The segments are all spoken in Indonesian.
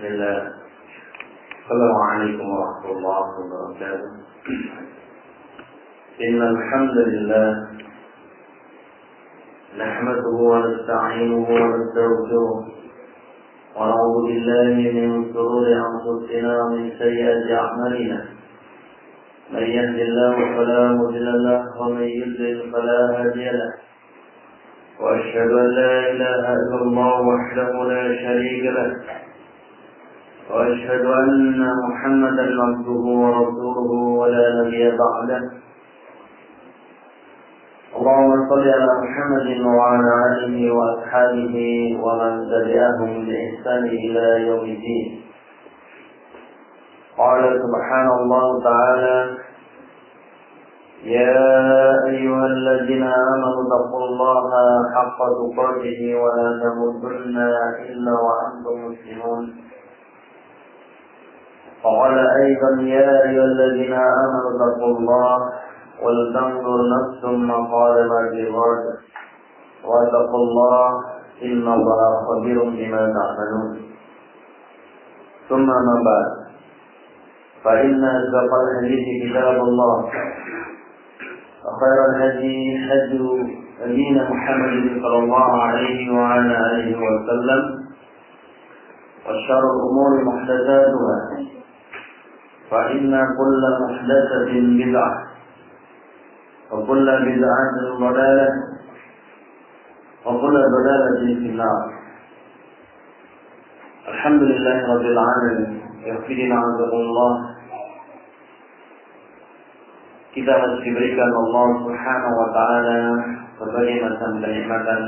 Bismillah. Assalamualaikum warahmatullahi wabarakatuh. Innal hamdalillah nahmaduhu wa nasta'inuhu wa nastaghfiruh wa na'udzu billahi min shururi anfusina wa min sayyiati a'malina. Man yahdihillahu fala mudilla lahu wa man yudlil fala hadiya lahu. Wa asyhadu an la ilaha illallah wahdahu la sharika lahu. وأشهد أن محمدا عبده ورسوله ولا نبي بعده. اللهم صل على محمد وعلى آله وأصحابه ومن تبعهم بإحسان إلى يوم الدين. قال سبحانه الله تعالى: يا أيها الذين آمنوا اتقوا الله حق تقاته ولا تموتن إلا وأنتم مسلمون. وقال أيضا: يا أيها الذين آمنوا اتقوا الله ولتنظر نفس ما قدمت لغد واتقوا الله إن الله خبير بما تعملون. ثم ما بعد، فإن أصدق الحديث كتاب الله وخير الهدي هدي نبينا محمد صلى الله عليه وعلى آله وسلم وشر الأمور محدثاتها فإن كل محدثة بدعة وكل بدعة ضلالة وكل ضلالة في النار. الحمد لله رب العالمين. Yaghfirina Allah. Kita masih diberikan Allah Subhanahu wa taala berbagai macam kenikmatan,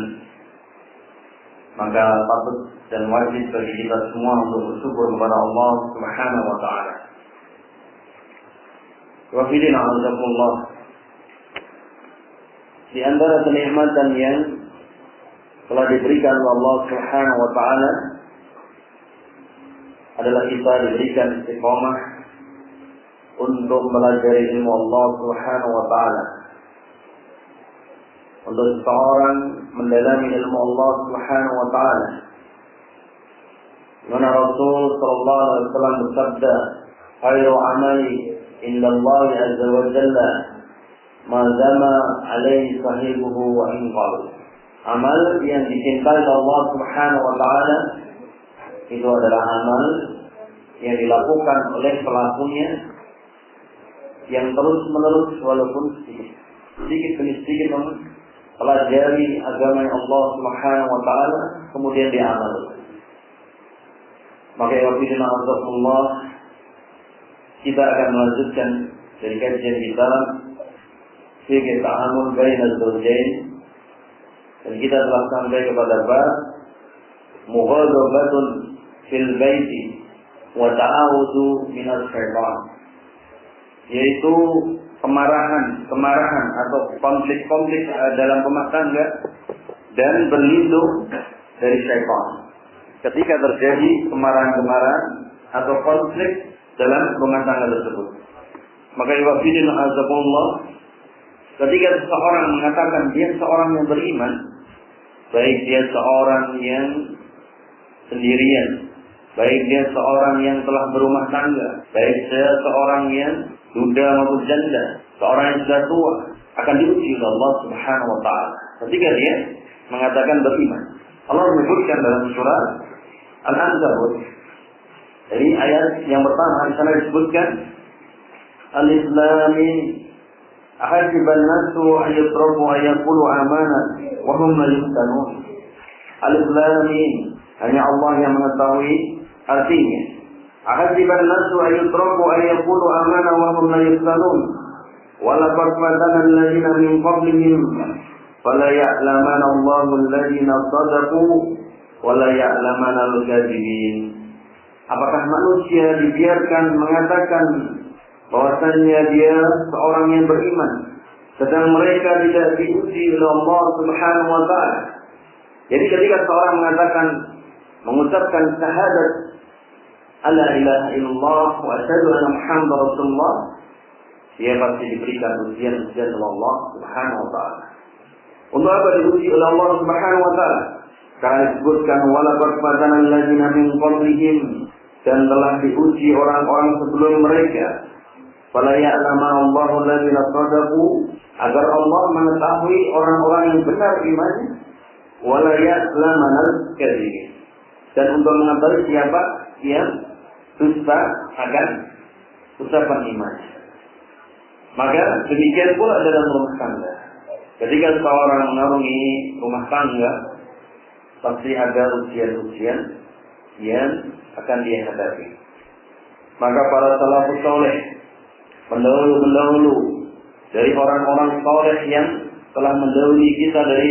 maka patut dan wajib bagi kita semua untuk bersyukur kepada Allah Subhanahu wa taala. Wafidina azakumullah. Di antara kenikmatan yang telah diberikan oleh Allah Subhanahu wa taala adalah kita diberikan istiqamah untuk belajar ilmu Allah Subhanahu wa taala. Untuk seseorang mendalami ilmu Allah Subhanahu wa taala. Mana Rasul sallallahu alaihi wasallam bersabda, "Khairu amali inna Allah azza wa jalla ma zama alaihi sahibuhu wa in qala." Amal yang dicintai Allah Subhanahu wa taala itu adalah amal yang dilakukan oleh pelakunya yang terus-menerus walaupun sedikit demi sedikit pelajari agama Allah Subhanahu wa taala kemudian diamalkan. Maka ya Allah, kita akan melanjutkan dari kajian kita fikih ta'amul bainaz zawjain, dan kita telah sampai kepada bab mughadabatun fil baiti wa ta'awudzu minas syaitan, yaitu kemarahan atau konflik dalam rumah tangga dan berlindung dari syaitan ketika terjadi kemarahan atau konflik dalam rumah tangga tersebut. Maka ibadillah azakumullah, ketika seseorang mengatakan dia seorang yang beriman, baik dia seorang yang sendirian, baik dia seorang yang telah berumah tangga, baik dia seorang yang duda maupun janda, seorang yang sudah tua, akan diuji oleh Allah Subhanahu wa taala ketika dia mengatakan beriman. Allah menyebutkan dalam surah Al-Ankabut, jadi ayat yang pertama di sana disebutkan Alif Lam Mim ahasiban nasu ayatraku ayaqulu amana wa hum la yuftanun. Alif Lam Mim, hanya Allah yang mengetahui artinya. Ahasiban nasu ayatraku ayaqulu amana wa hum la yuftanun. Wa laqad fatana alladziina min qablihim fala ya'lamanna Allahu alladziina shadaqu wa la ya'lamanna al-kadzibin. Apakah manusia dibiarkan mengatakan bahwasanya dia seorang yang beriman, sedang mereka tidak diuji oleh Allah Subhanahu wa taala? Jadi ketika seorang mengucapkan syahadat alla ilaha illallah wa asyhadu anna Muhammadar Rasulullah, dia pasti diberikan ujian-ujian oleh Allah Subhanahu wa taala. Untuk apa diuji oleh Allah Subhanahu wa taala? Karena disebutkan wala fatana alladziina min qablihim dan telah diuji orang-orang sebelum mereka. Fala ya'lamu Allahu alladziina shadaqu, agar Allah mengetahui orang-orang yang benar imannya, wala ya'lamu al-kadzibin, dan untuk mengetahui siapa yang dusta akan ucapan imannya. Maka demikian pula dalam rumah tangga. Ketika seorang mengarungi rumah tangga, pasti ada ujian-ujian yang akan dia hadapi. Maka para salafus saleh, pendahulu-pendahulu dari orang-orang saleh yang telah mendahului kita dari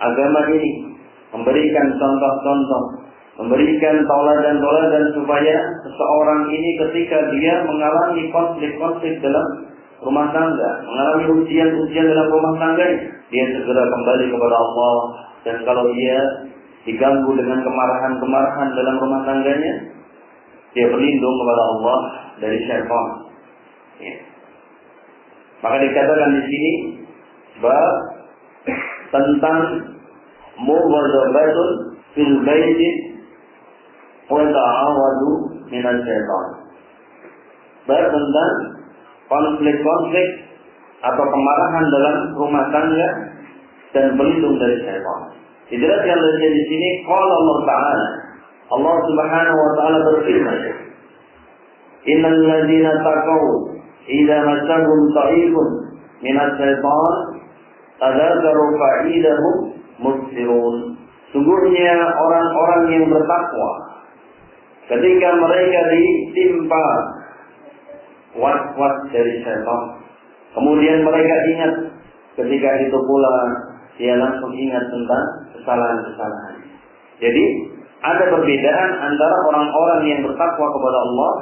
agama ini, memberikan contoh-contoh, memberikan tauladan-tauladan supaya seseorang ini ketika dia mengalami konflik-konflik dalam rumah tangga, mengalami ujian-ujian dalam rumah tangga, dia segera kembali kepada Allah. Dan kalau dia diganggu dengan kemarahan-kemarahan dalam rumah tangganya, dia berlindung kepada Allah dari syaitan. Ya. Maka dikatakan di sini bab tentang muwadzabatun fil baiti wa ta'awadu minal syaitan. Bab tentang konflik-konflik atau kemarahan dalam rumah tangga dan berlindung dari syaitan. Dijelaskan di sini qala Allah Ta'ala, Allah Subhanahu wa taala berfirman, innal ladzina taqaw idza massahum ta'ifun minasy syaitan tadzakaru fa'idahum mubsirun. Sungguhnya orang-orang yang bertakwa ketika mereka ditimpa was-was dari syaitan, kemudian mereka ingat, ketika itu pula dia langsung ingat tentang kesalahan-kesalahan. Jadi ada perbedaan antara orang-orang yang bertakwa kepada Allah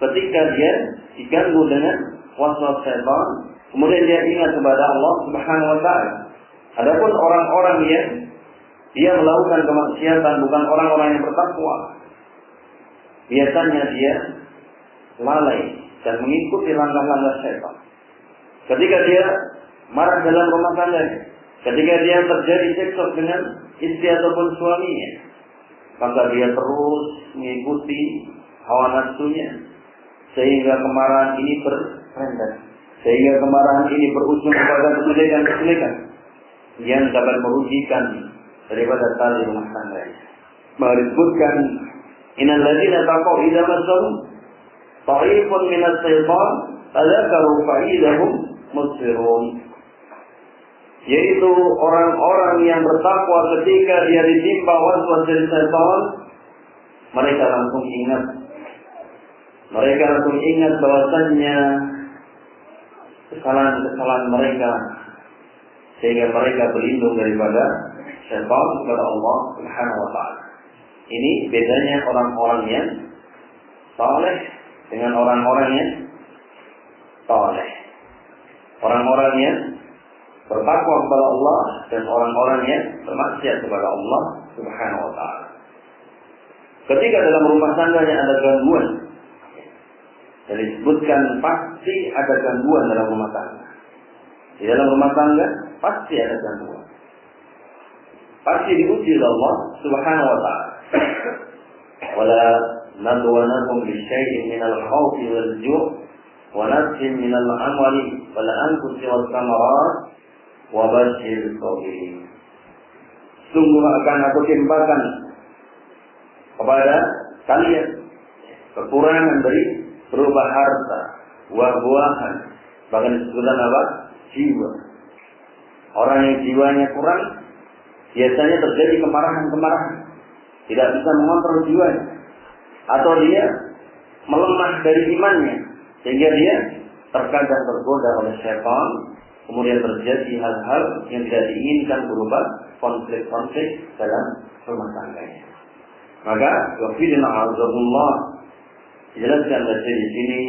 ketika dia diganggu dengan was-was syaitan, kemudian dia ingat kepada Allah Subhanahu wa taala. Adapun orang-orang yang dia melakukan kemaksiatan, bukan orang-orang yang bertakwa, biasanya dia lalai dan mengikuti langkah-langkah syaitan. Ketika dia marah dalam rumah tangga, ketika dia terjadi cekcok dengan istri ataupun suaminya, maka dia terus mengikuti hawa nafsunya, sehingga kemarahan ini bertambah, sehingga kemarahan ini berujung kepada kejelekan-kejelekan yang dapat merugikan daripada tali rumah tangga. Maka disebutkan innal ladzina taqaw idza massahum ta'ifun minas syaitan tadzakaru fa'idahum mubsirun, yaitu orang-orang yang bertakwa ketika dia ditimpa waswas dari syaitan, mereka langsung ingat bahwasannya kesalahan-kesalahan mereka, sehingga mereka berlindung daripada syaitan kepada Allah Subhanahu wa taala. Ini bedanya orang-orang yang saleh dengan orang-orang yang saleh. Orang-orang yang bertakwa kepada Allah dan orang-orang yang bermaksiat kepada Allah Subhanahu wa taala. Ketika dalam rumah tangganya ada gangguan, dan disebutkan pasti ada gangguan dalam rumah tangga. Di dalam rumah tangga pasti ada gangguan. Pasti diuji oleh Allah Subhanahu wa taala. Wala nabluwannakum bisyai'in minal khawfi wal ju' wa nafsin minal amwali wal anfusi was samarat wa basyiril sabirin. Sungguh akan aku timpakan kepada kalian kekurangan dari berupa harta, buah-buahan, bahkan disebutkan apa? Jiwa. Orang yang jiwanya kurang, biasanya terjadi kemarahan-kemarahan, tidak bisa mengontrol jiwanya, atau dia melemah dari imannya, sehingga dia terkadang tergoda oleh syaitan, kemudian terjadi hal-hal yang tidak diinginkan berupa konflik-konflik dalam rumah tangganya. Maka wafidina a'adzahullah, dijelaskan dari sini,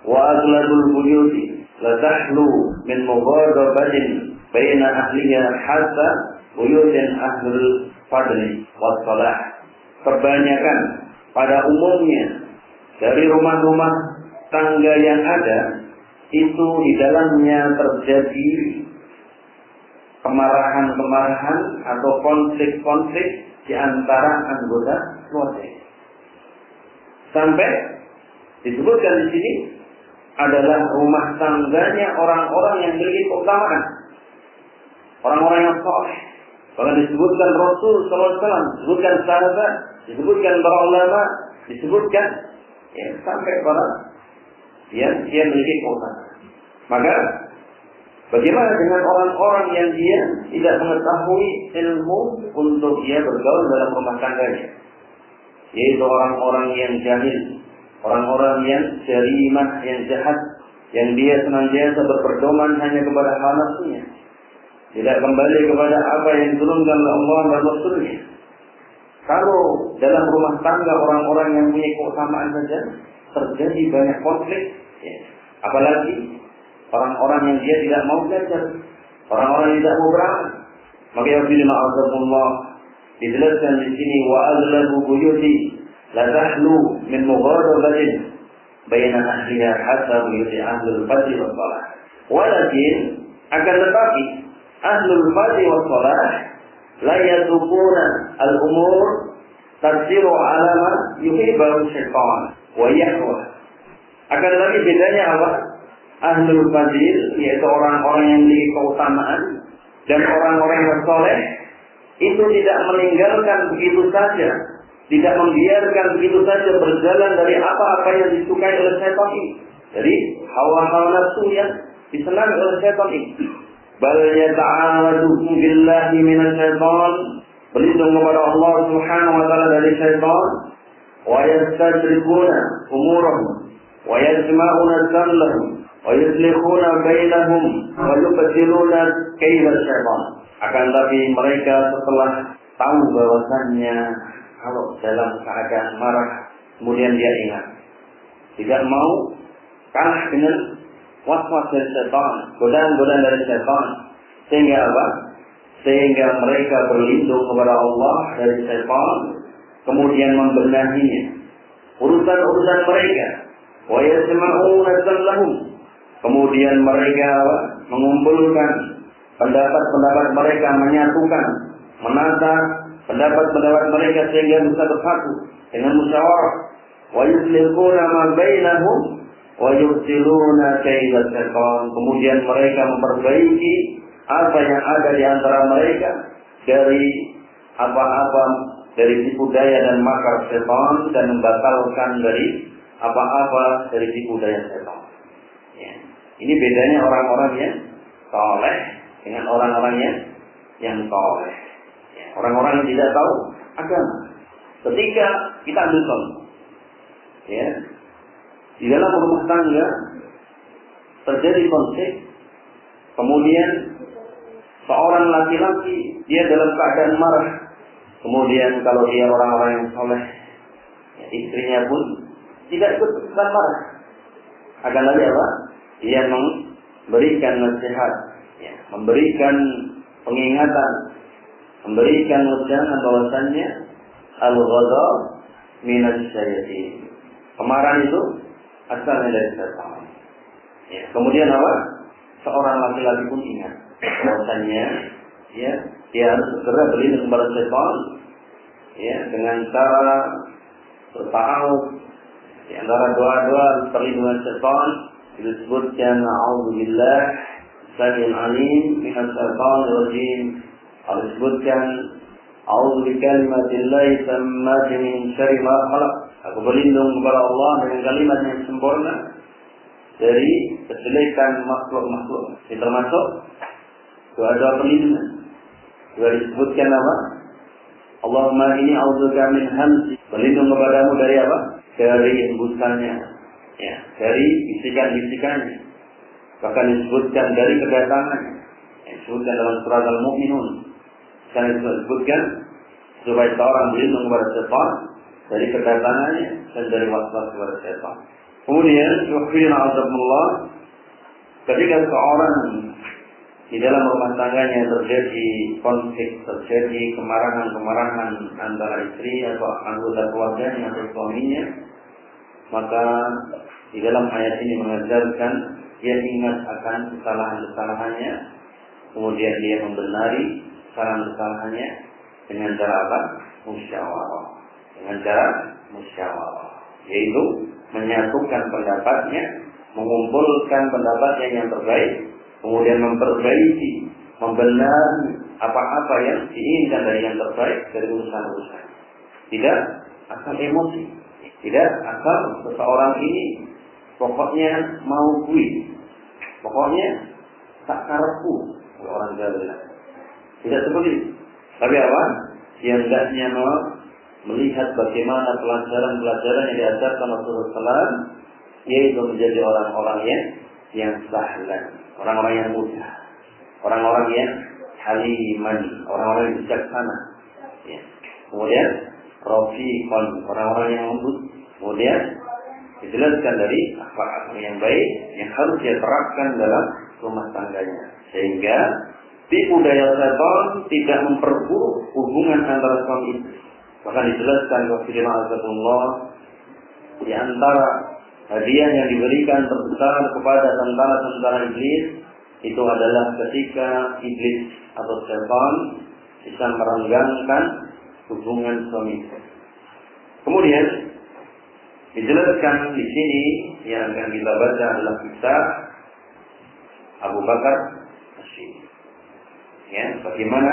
wa agladul buyuti la tahlu min mughadabatin baina ahliha hatta buyutin ahlul fadli was salah. Kebanyakan pada umumnya dari rumah-rumah tangga yang ada itu di dalamnya terjadi kemarahan-kemarahan atau konflik-konflik di antara anggota keluarga. Sampai disebutkan di sini adalah rumah tangganya orang-orang yang memiliki keutamaan, orang-orang yang saleh. Bahkan disebutkan Rasul sallallahu alaihi wasallam, disebutkan sahabat, disebutkan para ulama, disebutkan sampai para dia memiliki keutamaan. Maka bagaimana dengan orang-orang yang dia tidak mengetahui ilmu untuk dia bergaul dalam rumah tangganya, yaitu orang-orang yang jahil, orang-orang yang jarimah, yang jahat, yang dia senantiasa berpedoman hanya kepada hawa nafsunya, tidak kembali kepada apa yang diturunkan oleh Allah dan Rasulnya. Kalau dalam rumah tangga orang-orang yang punya keutamaan saja terjadi banyak konflik, apalagi orang-orang yang dia tidak mau belajar, orang-orang yang tidak mau beramal. Maka ya Allah dijelaskan di sini, wa aghlabu buyuti la tahlu min mughadabatin baina ahliha hatta buyuti ahlul fadli was salah. Walakin akan tetapi ahlul fadli was salah la yadukuna al-umur tasiru ala ma yuhibbu syaitan wa yahwa. Akan tetapi bedanya apa? Ahlul fadil yaitu orang-orang yang memiliki keutamaan dan orang-orang yang soleh itu tidak meninggalkan begitu saja, tidak membiarkan begitu saja berjalan dari apa-apa yang disukai oleh syaitan ini, dari hawa-hawa nafsu yang disenangi oleh syaitan ini. Bal yata'awadu billahi minasyaitan, berlindung kepada Allah Subhanahu wa taala dari syaitan, wa yastajribuna umurahum wa yajma'una zallahum wa yuslikhuna bainahum wa yubtiluna kaida syaitan. Akan tapi mereka setelah tahu bahwasannya kalau dalam keadaan marah kemudian dia ingat, tidak mau kalah dengan waswas dari syaitan, godaan-godaan dari syaitan, sehingga apa? Sehingga mereka berlindung kepada Allah dari syaitan, kemudian membenahinya urusan-urusan mereka. Wa yasma'una zallahum, kemudian mereka mengumpulkan pendapat-pendapat mereka, menyatukan, menata pendapat-pendapat mereka sehingga bisa bersatu dengan musyawarah. Wa yuslihuna ma bainahum wa yubtiluna kaida syaitan, kemudian mereka memperbaiki apa yang ada di antara mereka dari apa-apa dari tipu daya dan makar syaitan, dan membatalkan dari apa-apa dari tipu daya syaitan. Ya. Ini bedanya orang-orang yang saleh dengan orang-orang yang saleh. Ya. Orang-orang yang tidak tahu agama. Ketika kita ambil contoh, ya, di dalam rumah tangga terjadi konflik, kemudian seorang laki-laki dia dalam keadaan marah, kemudian kalau dia orang-orang yang saleh, ya, istrinya pun tidak ikut ikutan marah. Akan lagi apa? Dia memberikan nasihat, ya, memberikan pengingatan, memberikan wejangan bahwasannya al-ghadab minasy syaitan. Kemarahan itu asalnya dari syaitan. Ya, kemudian apa? Seorang laki-laki pun ingat bahwasannya, ya, dia harus segera berlindung kepada syaitan, ya, dengan cara berta'awudz. Di antara doa-doa perlindungan syaitan disebutkan a'udzubillah samil alim minasy syaitonir rajim. Disebutkan a'udzu bikalimatillahi tammati min syarri ma khalaq. Aku berlindung kepada Allah dengan kalimat yang sempurna dari kejelekan makhluk-makhluk. Ini termasuk doa-doa perlindungan. Juga disebutkan apa? Allahumma inni a'udzubika min hamzi. Berlindung kepadamu dari apa? Dari hembusannya, ya, dari bisikan-bisikannya. Bahkan disebutkan dari kedatangannya. Disebutkan dalam surat Al-Mu'minun. Dan disebutkan supaya seorang berlindung kepada syaitan dari kedatangannya dan dari waswas kepada syaitan. Kemudian, ketika seorang di dalam rumah tangganya terjadi konflik, terjadi kemarahan-kemarahan antara istri atau anggota keluarganya atau suaminya, maka di dalam ayat ini mengajarkan dia ingat akan kesalahan-kesalahannya, kemudian dia membenari kesalahan-kesalahannya dengan cara apa? Musyawarah. Dengan cara musyawarah. yaitu menyatukan pendapatnya, mengumpulkan pendapatnya yang terbaik, kemudian memperbaiki, membenahi apa-apa yang diinginkan dari yang terbaik dari urusan-urusan. Tidak asal emosi, tidak asal seseorang ini pokoknya mau kui, pokoknya tak karepku, orang Jawa bilang. Tidak seperti itu. Tapi apa? Dia hendaknya melihat bagaimana pelajaran-pelajaran yang diajarkan Rasulullah SAW, yaitu menjadi orang-orang yang sahlan, orang-orang yang mudah, orang-orang yang haliman, orang-orang yang bijaksana. Ya. Kemudian rafiqan, orang-orang yang lembut. Kemudian dijelaskan dari akhlak-akhlak yang baik yang harus dia terapkan dalam rumah tangganya, sehingga tipu daya setan tidak memperburuk hubungan antara suami istri. Bahkan dijelaskan Allah di antara hadiah yang diberikan terbesar kepada tentara-tentara iblis itu adalah ketika iblis atau setan bisa merenggangkan hubungan suami istri. Kemudian dijelaskan di sini yang akan kita baca adalah kisah Abu Bakar As-Siddiq. Ya, bagaimana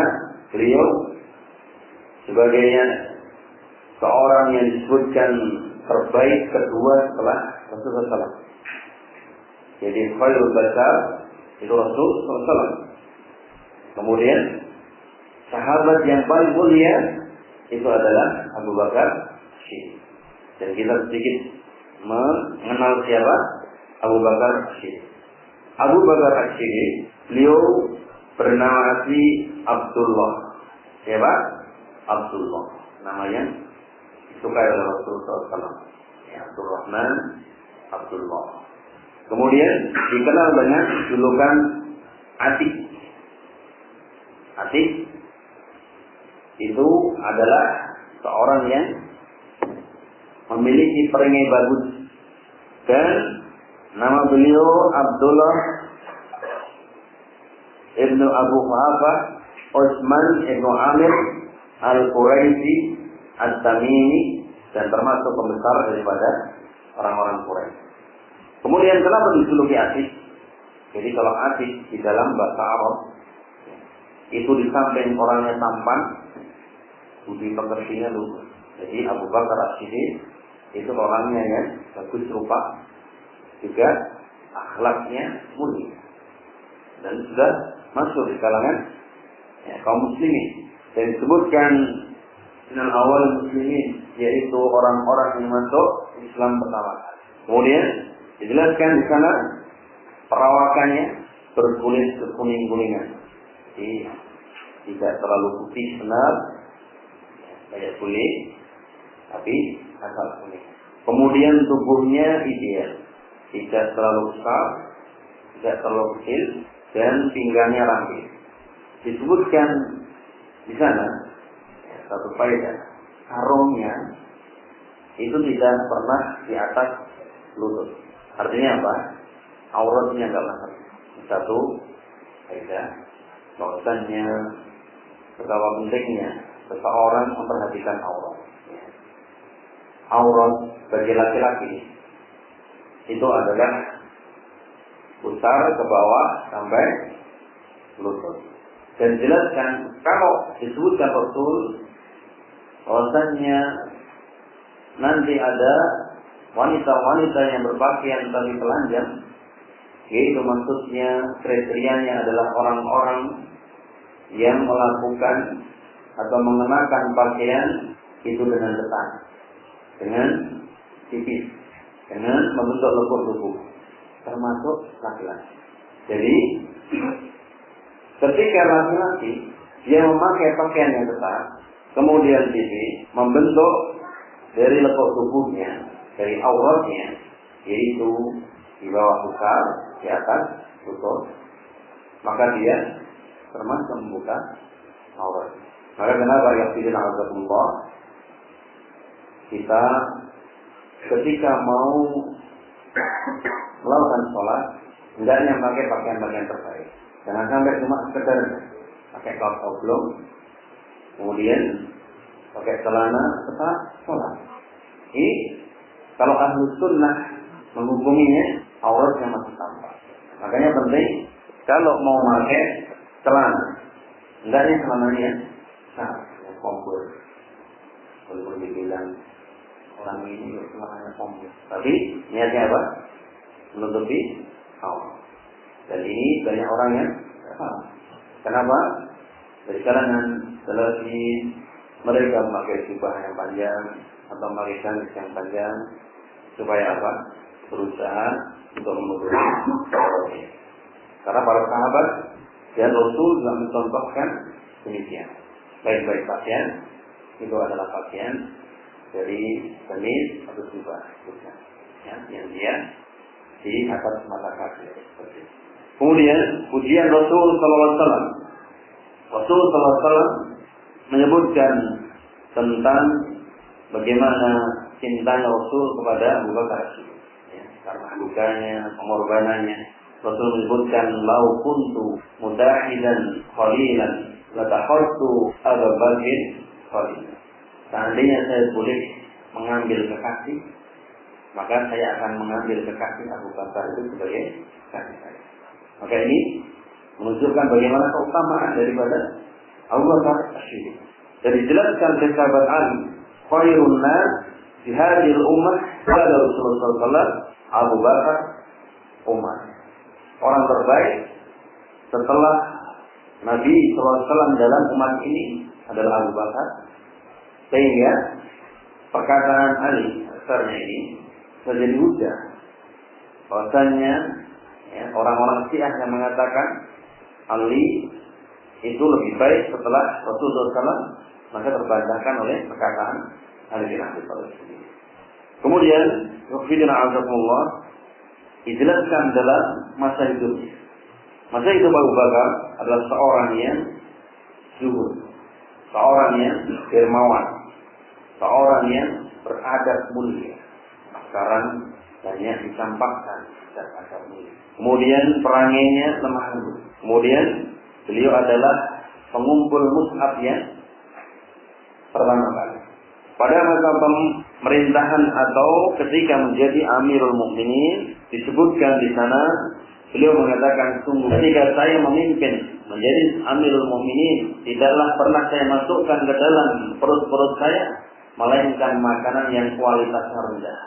beliau sebagai seorang yang disebutkan terbaik kedua setelah Rasulullah SAW. Jadi khairul bashar itu Rasulullah SAW. Kemudian sahabat yang paling mulia itu adalah Abu Bakar As-Siddiq. Dan kita sedikit mengenal siapa Abu Bakar As-Siddiq. Abu Bakar As-Siddiq, beliau bernama asli Abdullah. Siapa? Abdullah. Namanya disukai oleh Rasulullah SAW. Ya, Abdul Rahman, Abdullah. Kemudian dikenal dengan julukan Atik. Atik itu adalah seorang yang memiliki perangai bagus, dan nama beliau Abdullah Ibnu Abu Quhafah Utsman Ibnu Amir Al-Quraisy At-Tamimi, dan termasuk pembesar daripada orang-orang Quraisy. Kemudian kenapa dijuluki Atik? Jadi kalau Atik di dalam bahasa Arab itu di samping orangnya tampan, budi pekertinya luhur. Jadi Abu Bakar As-Siddiq itu orangnya yang bagus rupa, juga akhlaknya mulia, dan sudah masuk di kalangan kaum muslimin. Dan disebutkan dengan awal muslimin, yaitu orang-orang yang masuk Islam pertama. Kemudian dijelaskan di sana perawakannya berkulit kekuning-kuningan, jadi tidak terlalu putih benar kayak kulit, tapi asal kuning. Kemudian tubuhnya ideal, tidak terlalu besar, tidak terlalu kecil, dan pinggangnya ramping. Disebutkan di sana satu faedah, sarungnya itu tidak pernah di atas lutut. Artinya apa? Auratnya enggak masuk. Satu faedah, bahwasannya betapa pentingnya seseorang memperhatikan aurat. Aurat bagi laki-laki itu adalah putar ke bawah sampai lutut. Dan jelaskan kalau disebutkan Rasul bahwasannya nanti ada wanita-wanita yang berpakaian tali telanjang, yaitu maksudnya kriterianya adalah orang-orang yang melakukan atau mengenakan pakaian itu dengan ketat, dengan tipis, dengan membentuk lekuk tubuh, termasuk laki-laki. Jadi ketika laki-laki dia memakai pakaian yang ketat, kemudian tipis, membentuk dari lekuk tubuhnya, dari auratnya, yaitu di bawah pusar, di atas lutut, maka dia termasuk membuka aurat. Maka kenapa ya Allah, kita ketika mau melakukan sholat hendaknya pakai pakaian-pakaian terbaik. Jangan sampai cuma sekedar pakai kaos oblong, kemudian pakai celana tetap sholat. Ini Kalau ahlu sunnah menghukuminya, auratnya masih tampak. Makanya penting kalau mau pakai celana, hendaknya celananya kompor. Walaupun dibilang orang ini celananya kompor, tapi niatnya apa? Menutupi aurat. Dan ini banyak orang yang paham. Kenapa? Dari kalangan salafi mereka memakai jubah yang panjang atau memakai gamis yang panjang supaya apa? Berusaha untuk menutupi auratnya. Karena para sahabat dan Rasul telah mencontohkan demikian. Baik-baik pakaian itu adalah pakaian dari gamis atau jubah, ya, yang dia di atas mata kaki. Kemudian pujian Rasul Sallallahu Alaihi Wasallam. Rasul Sallallahu Alaihi Wasallam menyebutkan tentang bagaimana cintanya Rasul kepada Abu Bakar, ya, karena dukanya, pengorbanannya. Rasul menyebutkan lau kuntu mudahidan khalilan latahortu Abu Bakar khalilan. Seandainya saya boleh mengambil kekasih, maka saya akan mengambil kekasih Abu Bakar itu sebagai kekasih saya. Maka ini menunjukkan bagaimana keutamaan daripada Abu Bakar As-Siddiq. Dan dijelaskan oleh sahabat Ali, khairun nas fi hadhihi al-ummah pada Rasulullah sallallahu Abu Bakar Umar. Orang terbaik setelah Nabi SAW dalam umat ini adalah Abu Bakar. Sehingga perkataan Ali asalnya ini menjadi hujah bahwasanya ya, orang-orang Syiah yang mengatakan Ali itu lebih baik setelah Rasulullah SAW, maka terbantahkan oleh perkataan Ali bin Abi Thalib. Kemudian Rasulullah Azzakumullah dijelaskan dalam masa hidupnya. Masa hidup Abu Bakar adalah seorang yang zuhud, seorang yang dermawan, seorang yang beradab mulia. Sekarang banyak dicampakkan adab mulia. Kemudian perangainya lemah lembut. Kemudian beliau adalah pengumpul mushaf yang pertama kali. Pada masa pemerintahan atau ketika menjadi Amirul Mukminin, disebutkan di sana beliau mengatakan, sungguh ketika saya memimpin menjadi Amirul Mukminin, tidaklah pernah saya masukkan ke dalam perut-perut saya melainkan makanan yang kualitasnya rendah.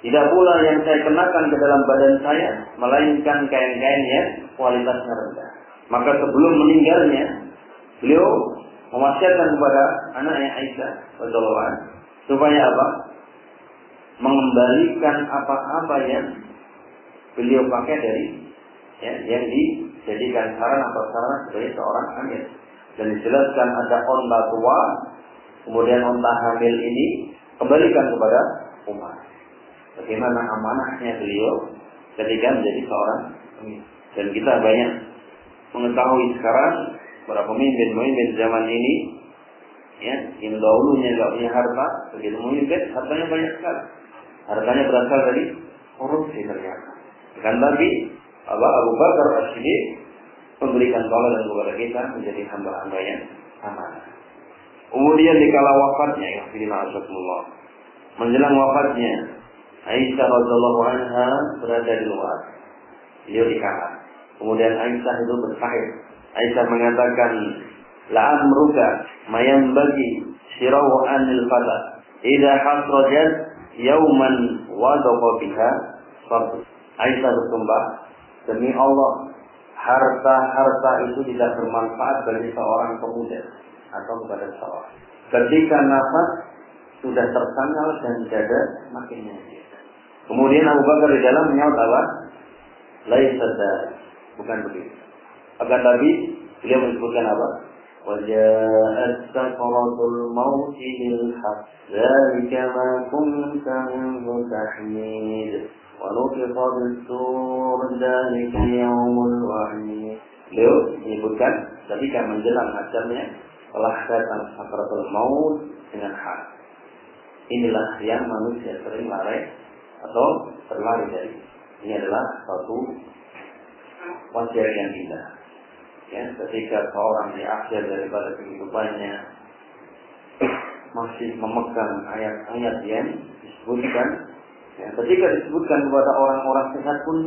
Tidak pula yang saya kenakan ke dalam badan saya melainkan kain-kain yang kualitasnya rendah. Maka sebelum meninggalnya, beliau mewasiatkan kepada anaknya Aisyah radhiyallahu anha supaya apa? Mengembalikan apa-apa yang beliau pakai dari ya, yang dijadikan sarana prasarana sebagai seorang amir. Dan dijelaskan ada onta tua, kemudian onta hamil ini kembalikan kepada umat. Bagaimana amanahnya beliau ketika menjadi seorang amir. Dan kita banyak mengetahui sekarang para pemimpin zaman ini, ya, yang dahulunya tidak punya harta, begitu memimpin, hartanya banyak sekali. Hartanya berasal dari korupsi ternyata. Kan tapi Abu Bakar As-Siddiq memberikan teladan kepada kita menjadi hamba-hamba yang amanah. Kemudian dikala wafatnya, ya Rasulullah, menjelang wafatnya, Aisyah radhiyallahu anha berada di luar. Beliau di kamar. Kemudian Aisyah itu bersahih. Aisyah mengatakan, la'amruka mayam bagi sirawu anil fata idza hasrajat yauman wadaqa biha sabr. Aisyah bersumpah, demi Allah, harta-harta itu tidak bermanfaat bagi seorang pemuda atau kepada seorang. Ketika nafas sudah tersangal dan dada makin nyata. Kemudian Abu Bakar di dalam menyaut apa? Laisa bukan begitu. Akan tapi beliau menyebutkan apa? Waja'at sakaratul maut bil haqq dzalika ma kunta minhu tahmid wa nufiqa bis-sur dzalika yaumul wa'id. Beliau menyebutkan ketika menjelang ajalnya telah datang sakaratul maut dengan hak. Inilah yang manusia sering lari atau terlari dari. Ini adalah suatu wasiat yang indah. Ya, ketika seorang di akhir daripada kehidupannya masih memegang ayat-ayat yang disebutkan Ya, ketika disebutkan kepada orang-orang sehat pun,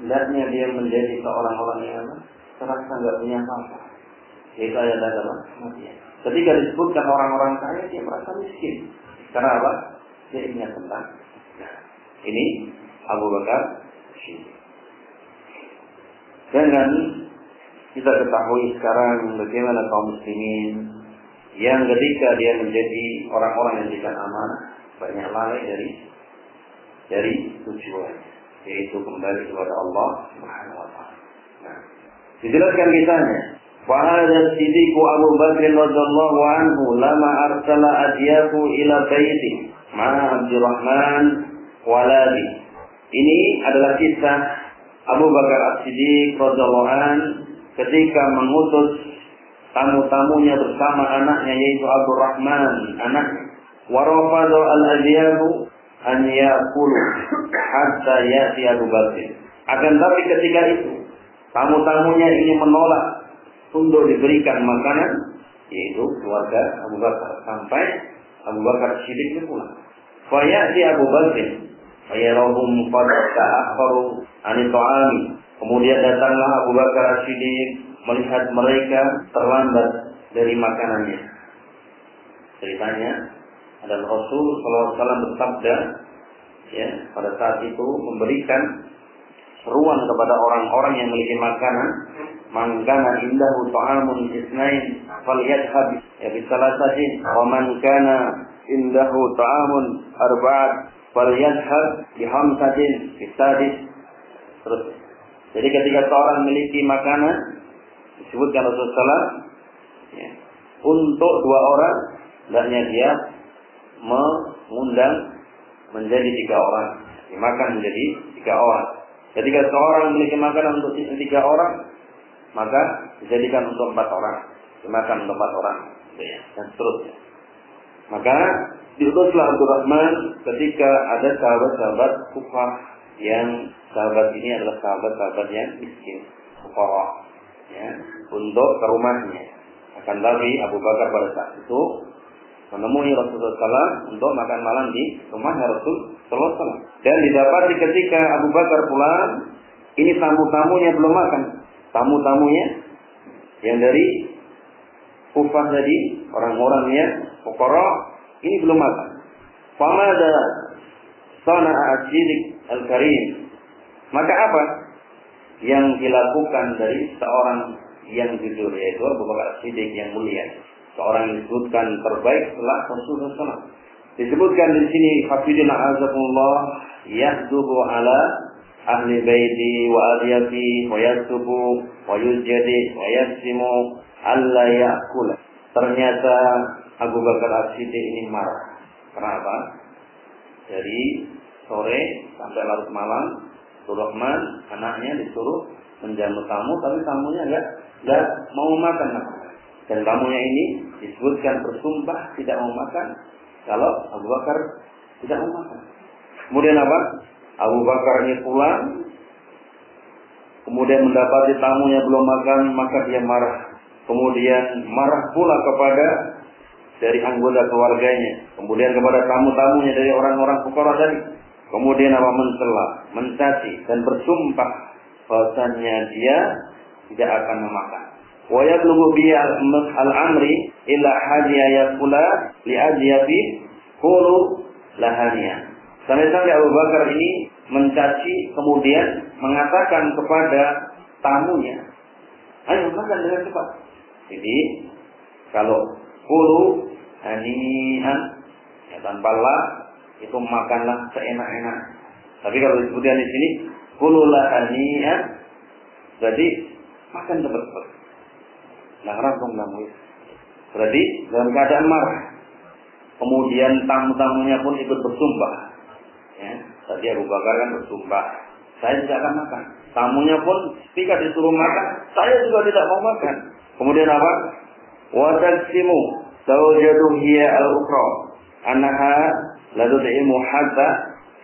hendaknya dia menjadi seorang orang yang terasa nggak punya apa-apa. Itu ayat apa? Mati. Ketika disebutkan orang-orang kaya, dia merasa miskin. Karena apa? Dia ingat tentang. Nah, ini Abu Bakar Siddiq. Dengan kita ketahui sekarang bagaimana kaum muslimin yang ketika dia menjadi orang-orang yang diberikan amanah, banyak lalai dari tujuan, yaitu kembali kepada Allah Subhanahu wa taala. Nah, dijelaskan kisahnya. Wa hadza siddiqu Abu Bakr radhiyallahu anhu lama arsala adyahu ila baiti ma'a Abdurrahman waladi. Ini adalah kisah Abu Bakar As-Siddiq radhiyallahu anhu ketika mengutus tamu-tamunya bersama anaknya yaitu Abdurrahman anaknya. Wa rafada al-adyahu an ya'kulu hatta ya'ti Abu Bakr. Akan tapi ketika itu tamu-tamunya ini menolak untuk diberikan makanan, yaitu keluarga Abu Bakar, sampai Abu Bakar Siddiq pulang. Fa ya'ti Abu Bakr fa yarahum qad ta'akharu an ta'ami. Kemudian datanglah Abu Bakar Siddiq melihat mereka terlambat dari makanannya. Ceritanya adalah Rasul SAW bersabda, ya, pada saat itu memberikan seruan kepada orang-orang yang memiliki makanan, man kana indahu ta'amun isnain falyadhhab ya bisalasatin wa man kana indahu ta'amun arba'at falyadhhab bihamsatin bisadis. Terus, jadi ketika seorang memiliki makanan, disebutkan Rasulullah, ya, untuk 2 orang, hendaknya dia mengundang menjadi 3 orang, dimakan menjadi 3 orang. Ketika seorang memiliki makanan untuk 3 orang, maka dijadikan untuk 4 orang, dimakan untuk 4 orang, dan seterusnya. Maka diutuslah Abdurrahman ketika ada sahabat-sahabat kufar, yang sahabat ini adalah sahabat-sahabat yang miskin, kufar, ya, untuk ke rumahnya. Akan tapi Abu Bakar pada saat itu menemui Rasulullah SAW untuk makan malam di rumahnya Rasulullah SAW. Dan didapati ketika Abu Bakar pulang, ini tamu-tamunya belum makan. Tamu-tamunya yang dari kufar tadi, orang-orang yang fuqara, ini belum makan. Famada sana'a As-Siddiq Al-Karim. Maka apa yang dilakukan dari seorang yang jujur, yaitu Abu Bakar As-Siddiq yang mulia, seorang yang disebutkan terbaik setelah Rasulullah SAW. Disebutkan di sini hafidina azakumullah yahdubu ala ahli baiti wa adiyati wa yasubu wa yujadi wa yasimu alla ya'kula. Ternyata Abu Bakar As-Siddiq ini marah. Kenapa? Dari sore sampai larut malam, Abdurrahman anaknya disuruh menjamu tamu, tapi tamunya enggak mau makan. Dan tamunya ini disebutkan bersumpah tidak mau makan kalau Abu Bakar tidak mau makan. Kemudian apa? Abu Bakar ini pulang, kemudian mendapati tamunya belum makan, maka dia marah. Kemudian marah pula kepada dari anggota keluarganya, kemudian kepada tamu-tamunya dari orang-orang fuqara tadi. Kemudian apa? Mencela, mencaci dan bersumpah bahwasanya dia tidak akan memakan. Wa yablughu bi al-amri ila hadiya yakula li ajyabi qulu lahaniya. Sampai-sampai Abu Bakar ini mencaci, kemudian mengatakan kepada tamunya, ayo makan dengan cepat. Jadi kalau qulu hanian, ya, tanpa la, itu makanlah seenak-enak. Tapi kalau disebutkan di sini qulu lahanian, jadi makan cepat-cepat. Langsung namun berarti dalam keadaan marah. Kemudian tamu-tamunya pun ikut bersumpah. Ya, tadi Abu Bakar kan bersumpah, saya tidak akan makan. Tamunya pun ketika disuruh makan, saya juga tidak mau makan. Kemudian apa? Wa taqsimu zawjatuhu hiya al-ukhra annaha la tud'imu hatta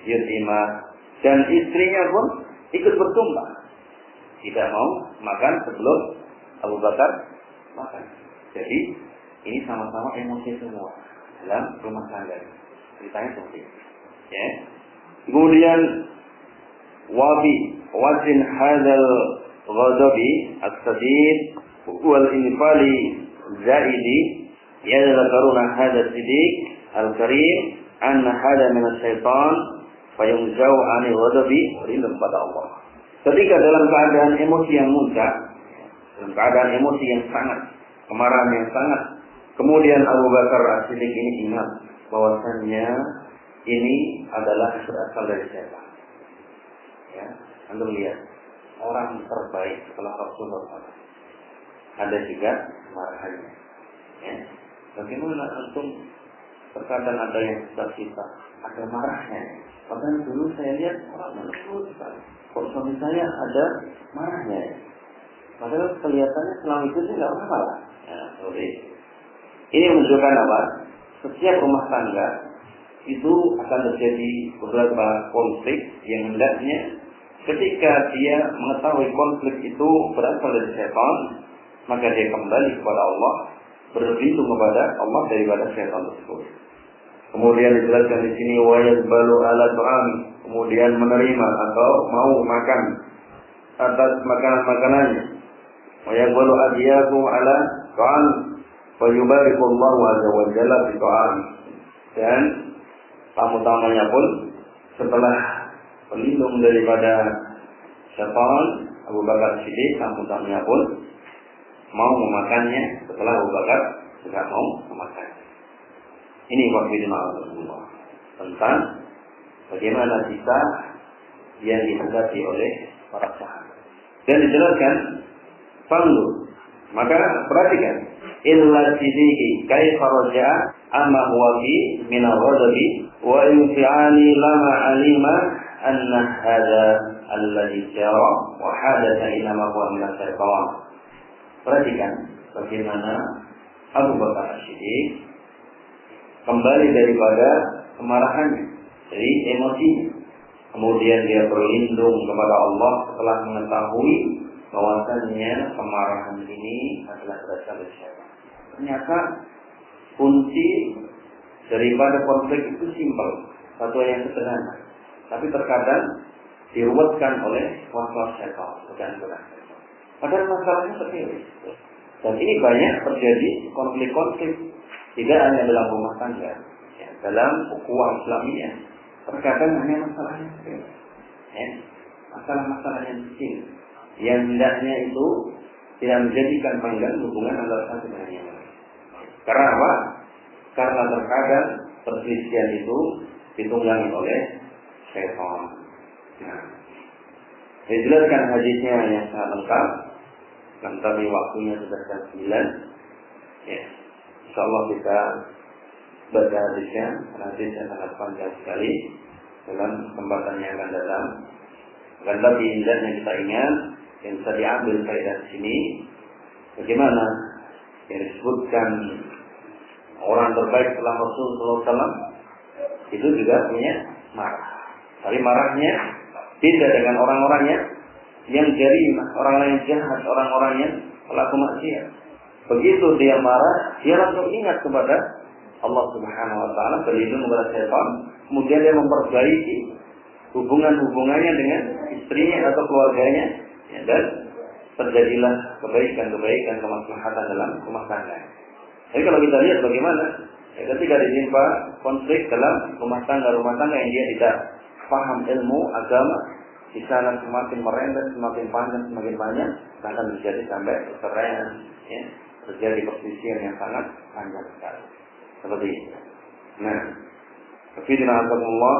yutima. Dan istrinya pun ikut bersumpah tidak mau makan sebelum Abu Bakar makan. Jadi ini sama-sama emosi semua dalam rumah tangga. Ceritanya seperti itu. Ya. Kemudian wabi wazin hadal ghadabi as-sadid wal infali zaidi yadzakaruna hadal sidik al-karim anna hada min asy-syaitan fayunzau 'anil ghadabi ridwan pada Allah. Ketika dalam keadaan emosi yang muncak, dalam keadaan emosi yang sangat, kemarahan yang sangat, kemudian Abu Bakar As-Siddiq ini ingat bahwasannya ini adalah berasal dari syaitan. Ya, Anda lihat orang terbaik setelah Rasulullah SAW. Ada juga marahannya. Ya. Bagaimana antum terkadang ada yang cita-cita, ada marahnya. Padahal dulu saya lihat orang menurut sekali. Kok suami saya ada marahnya? Padahal kelihatannya selama itu sih nggak apa-apa. Ya, ini menunjukkan apa? Setiap rumah tangga itu akan terjadi beberapa konflik yang hendaknya ketika dia mengetahui konflik itu berasal dari syaitan, maka dia kembali kepada Allah, berlindung kepada Allah daripada syaitan tersebut. Kemudian dijelaskan di sini wa yazbalu ala ta'am, kemudian menerima atau mau makan atas makanan-makanannya. Wa yazbalu adiyahu ala ta'am wa yubarikullahu azza wa jalla fi ta'am. Dan tamu-tamunya pun setelah pelindung daripada syaitan, Abu Bakar Siddiq, tamu-tamunya pun mau memakannya setelah Abu Bakar tidak mau memakannya. Ini wafidina Allah tentang bagaimana kita yang dihadapi oleh para sahabat. Dan dijelaskan, fanzur, maka perhatikan, illa siddiqi kaifa raja'a amma huwa fi min al-ghadabi wa infi'ali lama alima anna hadha alladhi jara wa hadatha inama huwa min al-syaitan. Perhatikan bagaimana Abu Bakar As-Siddiq kembali daripada kemarahannya, dari emosinya. Kemudian dia berlindung kepada Allah setelah mengetahui bahwasannya kemarahan ini adalah berasal dari syaitan. Ternyata kunci daripada konflik itu simpel, satu yang sederhana, tapi terkadang diruwetkan oleh waswas syaitan, godaan-godaan syaitan. Padahal masalahnya sepele. Dan ini banyak terjadi konflik-konflik, tidak hanya dalam rumah tangga, ya, dalam ukhuwah Islamiyah. Terkadang hanya masalahnya sepele, ya, masalah-masalah yang kecil, yang hendaknya itu tidak menjadikan panggang hubungan antara satu dengan yang lain. Karena apa? Karena terkadang perselisihan itu ditunggangi oleh syaitan. Nah, dijelaskan hadisnya yang sangat lengkap, dan tapi waktunya sudah jam 9. Ya, insyaallah kita baca hadisnya. Hadisnya sangat panjang sekali dalam kesempatan yang akan datang. Dan tapi indahnya kita ingat yang bisa diambil faedah di sini, bagaimana yang disebutkan orang terbaik setelah Rasulullah SAW itu juga punya marah. Tapi marahnya beda dengan orang-orangnya yang jarimah, orang-orang yang jahat, orang-orang yang pelaku maksiat. Begitu dia marah, dia langsung ingat kepada Allah Subhanahu Wa Taala, berlindung kepada syaitan. Kemudian dia memperbaiki hubungan-hubungannya dengan istrinya atau keluarganya, ya, dan terjadilah kebaikan-kebaikan, kemaslahatan dalam rumah tangga. Jadi kalau kita lihat bagaimana, ya, ketika ditimpa konflik dalam rumah tangga yang dia tidak paham ilmu agama, di sana semakin merembet, semakin panjang, semakin banyak, bahkan terjadi sampai perceraian, ya, terjadi perselisihan yang sangat panjang sekali. Seperti itu. Nah, Fidna Allah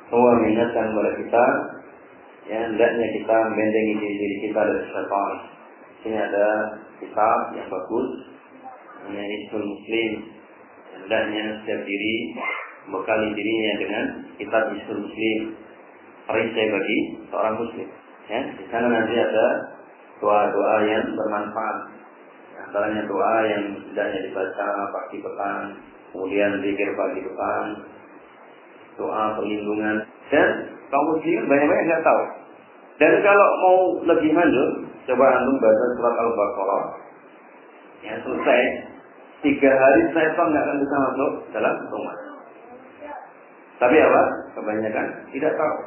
semua mengingatkan kepada kita, ya, hendaknya kita membentengi diri kita dari syaitan. Ini ada kitab yang bagus, namanya Hisnul Muslim. Hendaknya setiap diri membekali dirinya dengan kitab Hisnul Muslim, perisai bagi seorang muslim. Ya, di sana nanti ada doa-doa yang bermanfaat. Antaranya doa yang hendaknya dibaca pagi petang, kemudian zikir pagi petang, doa perlindungan. Dan kaum muslimin banyak-banyak nggak tahu. Dan kalau mau lebih lanjut, coba antum baca surat Al-Baqarah. Ya, selesai. 3 hari syaitan nggak akan bisa masuk dalam rumah. Tapi apa? kebanyakan tidak tahu.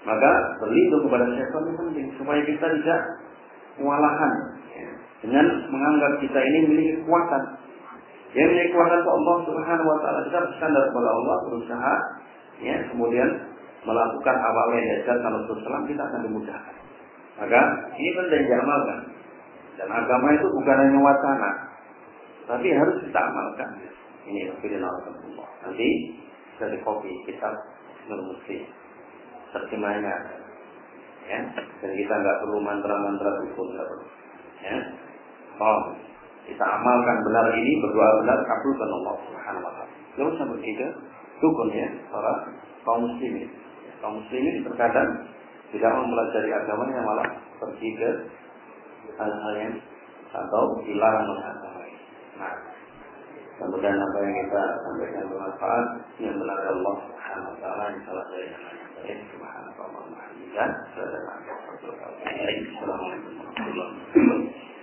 Maka berlindung kepada syaitan itu penting supaya kita tidak kewalahan dengan menganggap kita ini memiliki kekuatan. Yang memiliki kekuatan itu Allah Subhanahu wa taala. Kita bersandar kepada Allah, berusaha kemudian melakukan apa yang diajarkan Rasulullah SAW, kita akan dimudahkan. Maka ini penting diamalkan. Dan agama itu bukan hanya wacana, tapi harus kita amalkan. Ini Rasulullah. Nanti dari kopi kitab Muslim terjemahnya, dan kita nggak perlu mantra-mantra dukun, nggak perlu. Kita amalkan benar ini, berdoa benar, kabulkan Allah Subhanahu wa taala. Lalu sampai tiga dukun para kaum muslimin. Kaum muslimin terkadang tidak mempelajari agamanya, malah pergi ke hal-hal yang atau dilarang oleh agama. Nah, kemudian apa yang kita sampaikan bermanfaat, yang benar Allah Subhanahu wa taala, yang salah dari yang lain. Subhanallah, alhamdulillah,